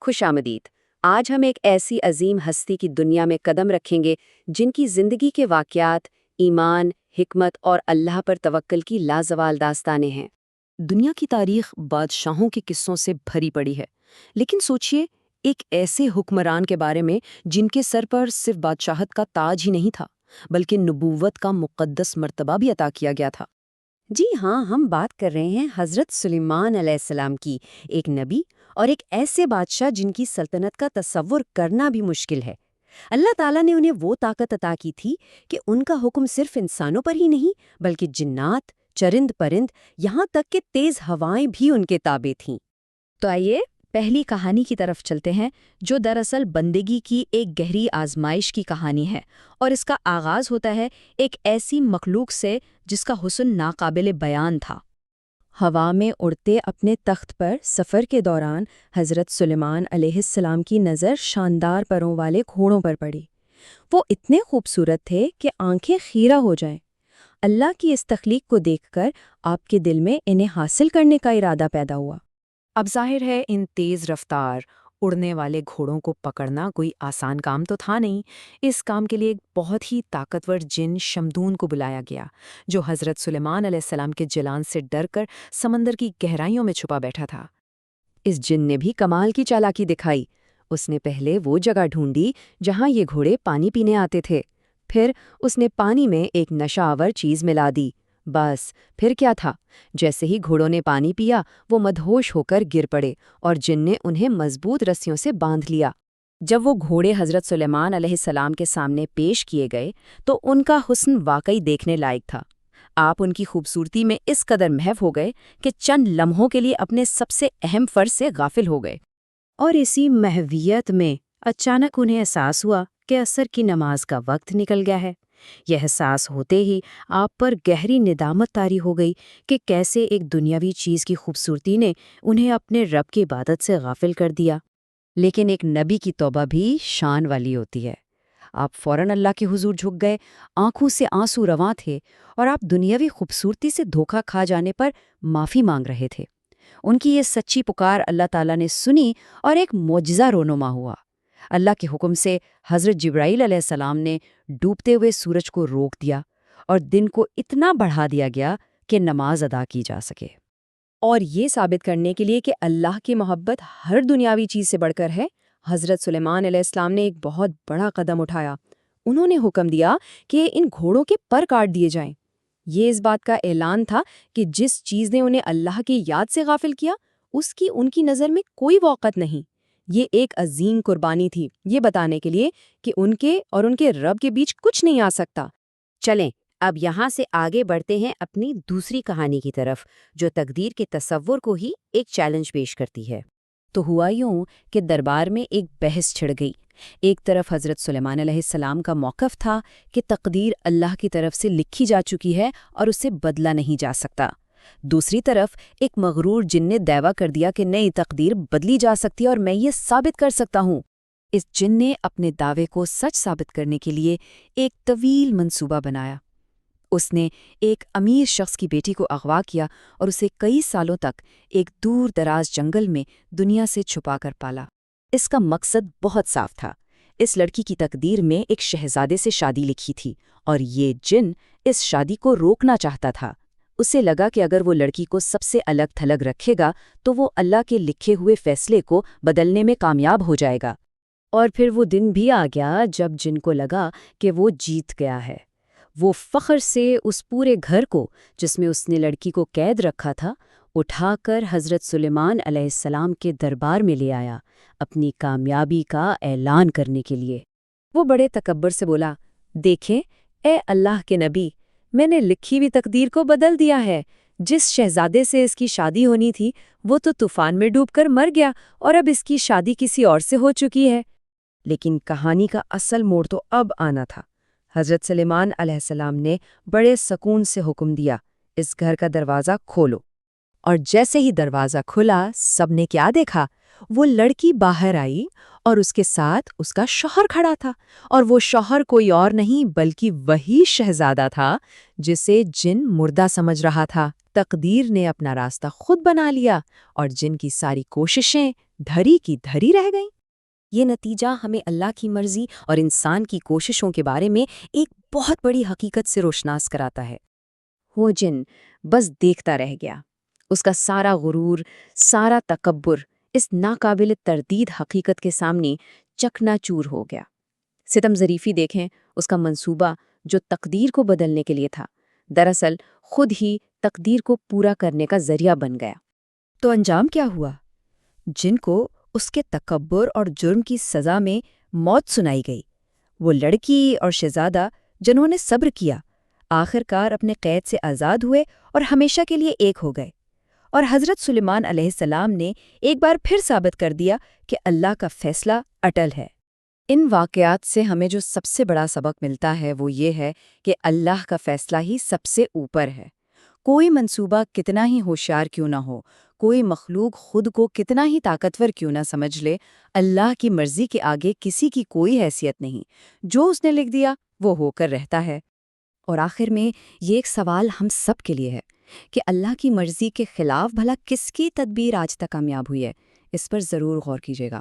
خوش آمدید۔ آج ہم ایک ایسی عظیم ہستی کی دنیا میں قدم رکھیں گے جن کی زندگی کے واقعات، ایمان، حکمت اور اللہ پر توکل کی لازوال داستانیں ہیں۔ دنیا کی تاریخ بادشاہوں کے قصوں سے بھری پڑی ہے، لیکن سوچئے ایک ایسے حکمران کے بارے میں جن کے سر پر صرف بادشاہت کا تاج ہی نہیں تھا بلکہ نبوت کا مقدس مرتبہ بھی عطا کیا گیا تھا۔ جی ہاں، ہم بات کر رہے ہیں حضرت سلیمان علیہ السلام کی، ایک نبی اور ایک ایسے بادشاہ جن کی سلطنت کا تصور کرنا بھی مشکل ہے۔ اللہ تعالیٰ نے انہیں وہ طاقت عطا کی تھی کہ ان کا حکم صرف انسانوں پر ہی نہیں بلکہ جنات، چرند پرند، یہاں تک کہ تیز ہوائیں بھی ان کے تابع تھیں۔ تو آئیے پہلی کہانی کی طرف چلتے ہیں، جو دراصل بندگی کی ایک گہری آزمائش کی کہانی ہے، اور اس کا آغاز ہوتا ہے ایک ایسی مخلوق سے جس کا حسن ناقابل بیان تھا۔ ہوا میں اڑتے اپنے تخت پر سفر کے دوران حضرت سلیمان علیہ السلام کی نظر شاندار پروں والے گھوڑوں پر پڑی۔ وہ اتنے خوبصورت تھے کہ آنکھیں خیرہ ہو جائیں۔ اللہ کی اس تخلیق کو دیکھ کر آپ کے دل میں انہیں حاصل کرنے کا ارادہ پیدا ہوا۔ اب ظاہر ہے ان تیز رفتار اڑنے والے گھوڑوں کو پکڑنا کوئی آسان کام تو تھا نہیں۔ اس کام کے لیے ایک بہت ہی طاقتور جن شمدون کو بلایا گیا، جو حضرت سلیمان علیہ السلام کے جلان سے ڈر کر سمندر کی گہرائیوں میں چھپا بیٹھا تھا۔ اس جن نے بھی کمال کی چالاکی دکھائی۔ اس نے پہلے وہ جگہ ڈھونڈی جہاں یہ گھوڑے پانی پینے آتے تھے، پھر اس نے پانی میں ایک نشہ آور چیز ملا دی۔ بس پھر کیا تھا، جیسے ہی گھوڑوں نے پانی پیا وہ مدہوش ہو کر گر پڑے اور جن نے انہیں مضبوط رسیوں سے باندھ لیا۔ جب وہ گھوڑے حضرت سلیمان علیہ السلام کے سامنے پیش کیے گئے تو ان کا حسن واقعی دیکھنے لائق تھا۔ آپ ان کی خوبصورتی میں اس قدر محو ہو گئے کہ چند لمحوں کے لیے اپنے سب سے اہم فرض سے غافل ہو گئے۔ اور اسی محویت میں اچانک انہیں احساس ہوا کہ عصر کی نماز کا وقت نکل گیا ہے۔ یہ احساس ہوتے ہی آپ پر گہری ندامت طاری ہو گئی کہ کیسے ایک دنیاوی چیز کی خوبصورتی نے انہیں اپنے رب کی عبادت سے غافل کر دیا۔ لیکن ایک نبی کی توبہ بھی شان والی ہوتی ہے۔ آپ فوراً اللہ کے حضور جھک گئے، آنکھوں سے آنسو رواں تھے، اور آپ دنیاوی خوبصورتی سے دھوکہ کھا جانے پر معافی مانگ رہے تھے۔ ان کی یہ سچی پکار اللہ تعالیٰ نے سنی اور ایک معجزہ رونما ہوا۔ اللہ کے حکم سے حضرت جبرائیل علیہ السلام نے ڈوبتے ہوئے سورج کو روک دیا اور دن کو اتنا بڑھا دیا گیا کہ نماز ادا کی جا سکے۔ اور یہ ثابت کرنے کے لیے کہ اللہ کی محبت ہر دنیاوی چیز سے بڑھ کر ہے، حضرت سلیمان علیہ السلام نے ایک بہت بڑا قدم اٹھایا۔ انہوں نے حکم دیا کہ ان گھوڑوں کے پر کاٹ دیے جائیں۔ یہ اس بات کا اعلان تھا کہ جس چیز نے انہیں اللہ کی یاد سے غافل کیا، اس کی ان کی نظر میں کوئی وقت نہیں۔ یہ ایک عظیم قربانی تھی، یہ بتانے کے لیے کہ ان کے اور ان کے رب کے بیچ کچھ نہیں آ سکتا۔ چلیں اب یہاں سے آگے بڑھتے ہیں اپنی دوسری کہانی کی طرف، جو تقدیر کے تصور کو ہی ایک چیلنج پیش کرتی ہے۔ تو ہوا یوں کہ دربار میں ایک بحث چھڑ گئی۔ ایک طرف حضرت سلیمان علیہ السلام کا موقف تھا کہ تقدیر اللہ کی طرف سے لکھی جا چکی ہے اور اسے بدلا نہیں جا سکتا۔ دوسری طرف ایک مغرور جن نے دعویٰ کر دیا کہ نئی تقدیر بدلی جا سکتی ہے اور میں یہ ثابت کر سکتا ہوں۔ اس جن نے اپنے دعوے کو سچ ثابت کرنے کے لیے ایک طویل منصوبہ بنایا۔ اس نے ایک امیر شخص کی بیٹی کو اغوا کیا اور اسے کئی سالوں تک ایک دور دراز جنگل میں دنیا سے چھپا کر پالا۔ اس کا مقصد بہت صاف تھا۔ اس لڑکی کی تقدیر میں ایک شہزادے سے شادی لکھی تھی اور یہ جن اس شادی کو روکنا چاہتا تھا۔ اسے لگا کہ اگر وہ لڑکی کو سب سے الگ تھلگ رکھے گا تو وہ اللہ کے لکھے ہوئے فیصلے کو بدلنے میں کامیاب ہو جائے گا۔ اور پھر وہ دن بھی آ گیا جب جن کو لگا کہ وہ جیت گیا ہے۔ وہ فخر سے اس پورے گھر کو جس میں اس نے لڑکی کو قید رکھا تھا اٹھا کر حضرت سلیمان علیہ السلام کے دربار میں لے آیا، اپنی کامیابی کا اعلان کرنے کے لیے۔ وہ بڑے تکبر سے بولا، دیکھیں اے اللہ کے نبی، میں نے لکھی ہوئی تقدیر کو بدل دیا ہے۔ جس شہزادے سے اس کی شادی ہونی تھی وہ تو طوفان میں ڈوب کر مر گیا اور اب اس کی شادی کسی اور سے ہو چکی ہے۔ لیکن کہانی کا اصل موڑ تو اب آنا تھا۔ حضرت سلیمان علیہ السلام نے بڑے سکون سے حکم دیا، اس گھر کا دروازہ کھولو۔ اور جیسے ہی دروازہ کھلا سب نے کیا دیکھا؟ وہ لڑکی باہر آئی اور اس کے ساتھ اس کا شوہر کھڑا تھا، اور وہ شوہر کوئی اور نہیں بلکہ وہی شہزادہ تھا جسے جن مردہ سمجھ رہا تھا۔ تقدیر نے اپنا راستہ خود بنا لیا اور جن کی ساری کوششیں دھری کی دھری رہ گئیں۔ یہ نتیجہ ہمیں اللہ کی مرضی اور انسان کی کوششوں کے بارے میں ایک بہت بڑی حقیقت سے روشناس کراتا ہے۔ وہ جن بس دیکھتا رہ گیا، اس کا سارا غرور، سارا تکبر اس ناقابل تردید حقیقت کے سامنے چکنا چور ہو گیا۔ ستم ظریفی دیکھیں، اس کا منصوبہ جو تقدیر کو بدلنے کے لیے تھا، دراصل خود ہی تقدیر کو پورا کرنے کا ذریعہ بن گیا۔ تو انجام کیا ہوا؟ جن کو اس کے تکبر اور جرم کی سزا میں موت سنائی گئی۔ وہ لڑکی اور شہزادہ جنہوں نے صبر کیا، آخر کار اپنے قید سے آزاد ہوئے اور ہمیشہ کے لیے ایک ہو گئے۔ اور حضرت سلیمان علیہ السلام نے ایک بار پھر ثابت کر دیا کہ اللہ کا فیصلہ اٹل ہے۔ ان واقعات سے ہمیں جو سب سے بڑا سبق ملتا ہے وہ یہ ہے کہ اللہ کا فیصلہ ہی سب سے اوپر ہے۔ کوئی منصوبہ کتنا ہی ہوشیار کیوں نہ ہو، کوئی مخلوق خود کو کتنا ہی طاقتور کیوں نہ سمجھ لے، اللہ کی مرضی کے آگے کسی کی کوئی حیثیت نہیں۔ جو اس نے لکھ دیا وہ ہو کر رہتا ہے۔ اور آخر میں یہ ایک سوال ہم سب کے لیے ہے کہ اللہ کی مرضی کے خلاف بھلا کس کی تدبیر آج تک کامیاب ہوئی ہے؟ اس پر ضرور غور کیجیے گا۔